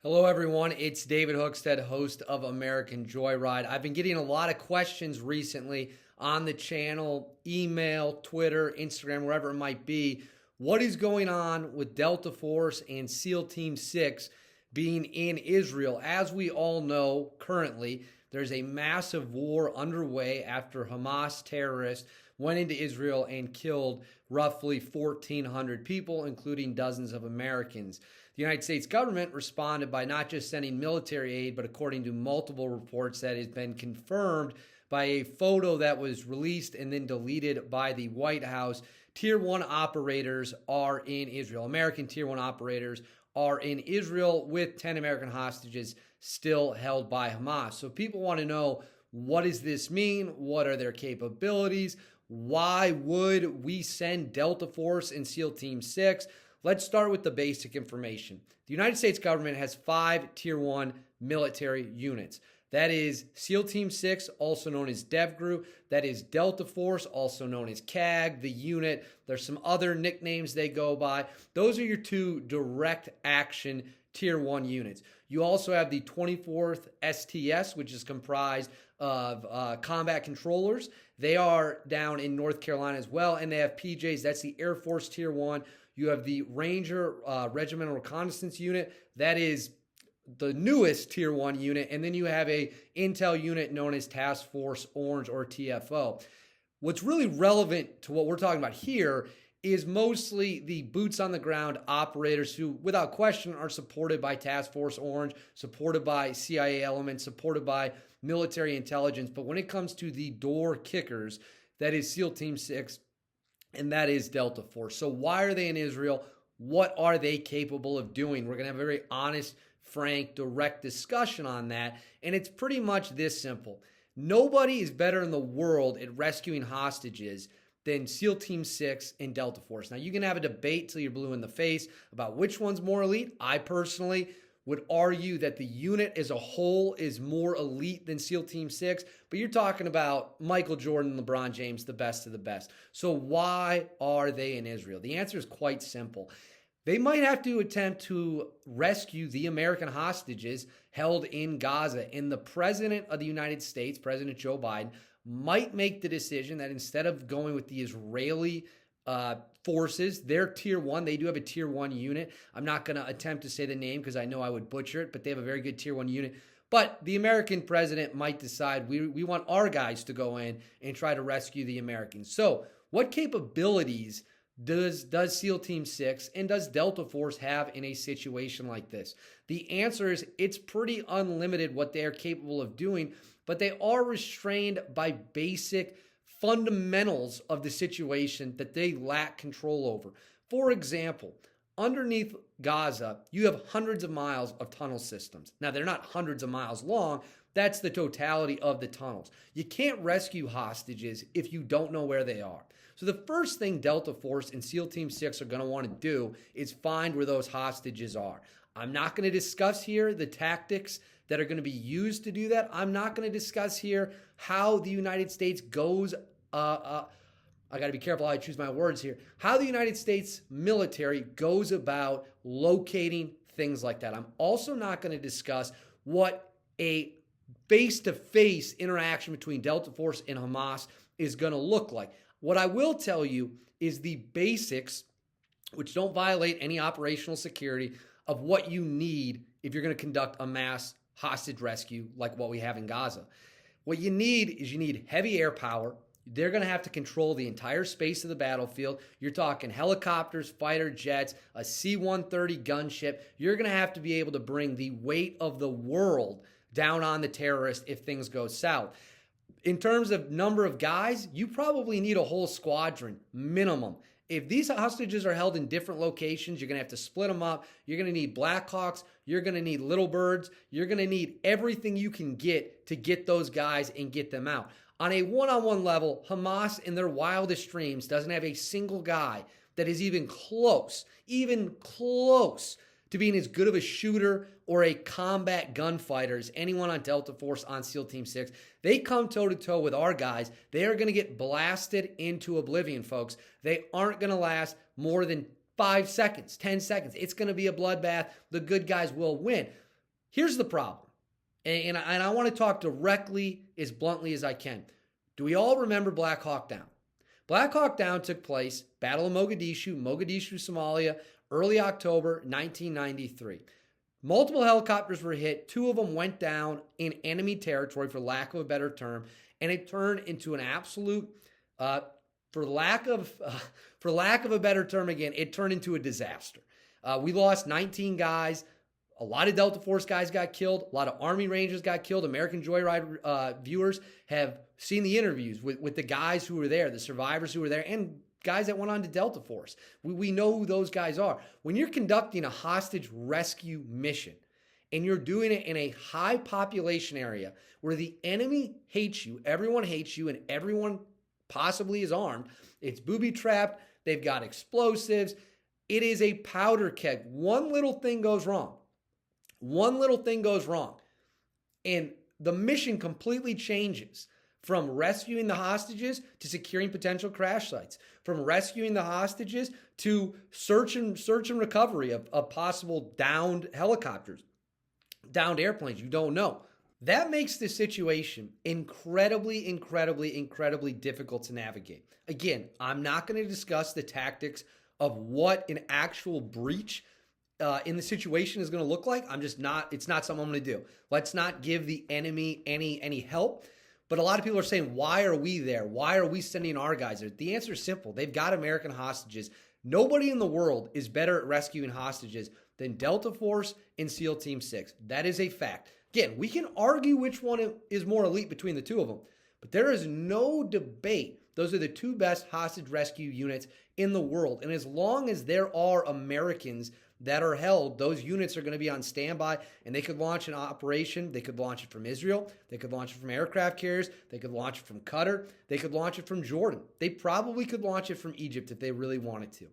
Hello, everyone. It's David Hookstead, host of American Joyride. I've been getting a lot of questions recently on the channel, email, Twitter, Instagram, wherever it might be. What is going on with Delta Force and SEAL Team 6 being in Israel? As we all know, currently, there's a massive war underway after Hamas terrorists went into Israel and killed roughly 1,400 people, including dozens of Americans. The United States government responded by not just sending military aid, but according to multiple reports that has been confirmed by a photo that was released and then deleted by the White House. Tier 1 operators are in Israel. American Tier 1 operators are in Israel with 10 American hostages still held by Hamas. So people want to know, what does this mean? What are their capabilities? Why would we send Delta Force and SEAL Team 6? Let's start with the basic information. The United States government has 5 Tier 1 military units. That is SEAL Team 6, also known as DEVGRU. That is Delta Force, also known as CAG, the unit. There's some other nicknames they go by. Those are your 2 direct action Tier 1 units. You also have the 24th STS, which is comprised of combat controllers. They are down in North Carolina as well, and they have PJs. That's the Air Force Tier 1. You have the Ranger Regimental Reconnaissance Unit. That is the newest Tier 1 unit. And then you have a intel unit known as Task Force Orange, or TFO. What's really relevant to what we're talking about here is mostly the boots on the ground operators who, without question, are supported by Task Force Orange, supported by CIA elements, supported by military intelligence. But when it comes to the door kickers, that is SEAL Team 6, and that is Delta Force. So why are they in Israel? What are they capable of doing? We're going to have a very honest, frank, direct discussion on that. And it's pretty much this simple. Nobody is better in the world at rescuing hostages than SEAL Team 6 and Delta Force. Now, you can have a debate till you're blue in the face about which one's more elite. I personally would argue that the unit as a whole is more elite than SEAL Team 6, but you're talking about Michael Jordan, LeBron James, the best of the best. So why are they in Israel? The answer is quite simple. They might have to attempt to rescue the American hostages held in Gaza, and the President of the United States, President Joe Biden, might make the decision that instead of going with the Israeli forces, they're Tier 1. They do have a Tier 1 unit. I'm not going to attempt to say the name because I know I would butcher it, but they have a very good Tier 1 unit. But the American president might decide we want our guys to go in and try to rescue the Americans. So what capabilities does SEAL Team 6 and does Delta Force have in a situation like this? The answer is it's pretty unlimited what they are capable of doing, but they are restrained by basic fundamentals of the situation that they lack control over. For example, underneath Gaza, you have hundreds of miles of tunnel systems. Now, they're not hundreds of miles long. That's the totality of the tunnels. You can't rescue hostages if you don't know where they are. So the first thing Delta Force and SEAL Team 6 are going to want to do is find where those hostages are. I'm not going to discuss here the tactics that are going to be used to do that. I'm not going to discuss here how the United States goes, I got to be careful how I choose my words here, how the United States military goes about locating things like that. I'm also not going to discuss what a face-to-face interaction between Delta Force and Hamas is going to look like. What I will tell you is the basics, which don't violate any operational security, of what you need if you're going to conduct a mass hostage rescue like what we have in Gaza. What you need heavy air power. They're going to have to control the entire space of the battlefield. You're talking helicopters, fighter jets, a C-130 gunship. You're going to have to be able to bring the weight of the world down on the terrorist if things go south. In terms of number of guys, you probably need a whole squadron, minimum. If these hostages are held in different locations, you're going to have to split them up. You're going to need Blackhawks. You're going to need Little Birds. You're going to need everything you can get to get those guys and get them out. On a one-on-one level, Hamas in their wildest dreams doesn't have a single guy that is even close to being as good of a shooter or a combat gunfighter as anyone on Delta Force, on SEAL Team 6. They come toe-to-toe with our guys. They are going to get blasted into oblivion, folks. They aren't going to last more than 5 seconds, 10 seconds. It's going to be a bloodbath. The good guys will win. Here's the problem, and I want to talk directly, as bluntly as I can. Do we all remember Blackhawk Down? Blackhawk Down took place, Battle of Mogadishu, Somalia, early October 1993. Multiple helicopters were hit. 2 of them went down in enemy territory, for lack of a better term, and it turned into an absolute, for lack of a better term again, it turned into a disaster. We lost 19 guys. A lot of Delta Force guys got killed. A lot of Army Rangers got killed. American Joyride viewers have seen the interviews with the guys who were there, the survivors who were there, and guys that went on to Delta Force. We know who those guys are. When you're conducting a hostage rescue mission and you're doing it in a high population area where the enemy hates you, everyone hates you, and everyone possibly is armed, it's booby-trapped, they've got explosives, it is a powder keg. One little thing goes wrong. And the mission completely changes from rescuing the hostages to securing potential crash sites, from rescuing the hostages to search and recovery of possible downed helicopters, downed airplanes. You don't know. That makes the situation incredibly difficult to navigate. Again, I'm not going to discuss the tactics of what an actual breach in the situation is going to look like. It's not something I'm going to do. Let's not give the enemy any help. But a lot of people are saying, why are we there? Why are we sending our guys there? The answer is simple. They've got American hostages. Nobody in the world is better at rescuing hostages than Delta Force and SEAL Team 6. That is a fact. Again, we can argue which one is more elite between the two of them, but there is no debate. Those are the 2 best hostage rescue units in the world. And as long as there are Americans that are held, those units are going to be on standby, and they could launch an operation. They could launch it from Israel. They could launch it from aircraft carriers. They could launch it from Qatar. They could launch it from Jordan. They probably could launch it from Egypt if they really wanted to.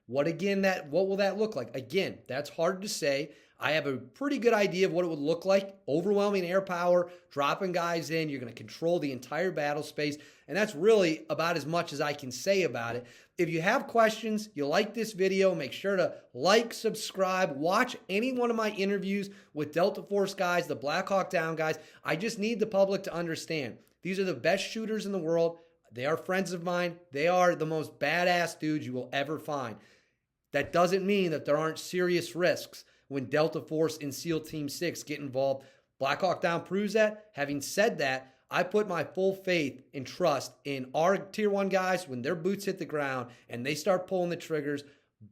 What will that look like? Again, that's hard to say. I have a pretty good idea of what it would look like. Overwhelming air power, dropping guys in. You're going to control the entire battle space. And that's really about as much as I can say about it. If you have questions, you like this video, make sure to like, subscribe, watch any one of my interviews with Delta Force guys, the Blackhawk Down guys. I just need the public to understand. These are the best shooters in the world. They are friends of mine. They are the most badass dudes you will ever find. That doesn't mean that there aren't serious risks when Delta Force and SEAL Team 6 get involved. Blackhawk Down proves that. Having said that, I put my full faith and trust in our Tier 1 guys. When their boots hit the ground and they start pulling the triggers,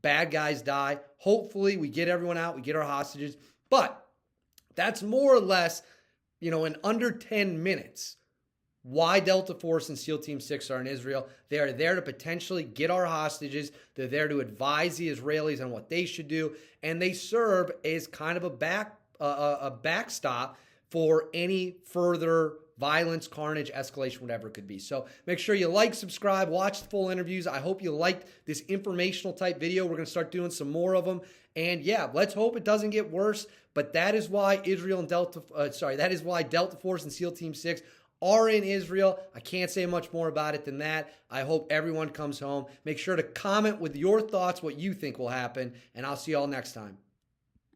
bad guys die. Hopefully we get everyone out, we get our hostages. But that's more or less, in under 10 minutes, why Delta Force and SEAL Team 6 are in Israel. They are there to potentially get our hostages. They're there to advise the Israelis on what they should do. And they serve as kind of a backstop for any further violence, carnage, escalation, whatever it could be. So make sure you like, subscribe, watch the full interviews. I hope you liked this informational type video. We're going to start doing some more of them. And yeah, let's hope it doesn't get worse. But that is why that is why Delta Force and SEAL Team 6 are in Israel. I can't say much more about it than that. I hope everyone comes home. Make sure to comment with your thoughts, what you think will happen, and I'll see you all next time.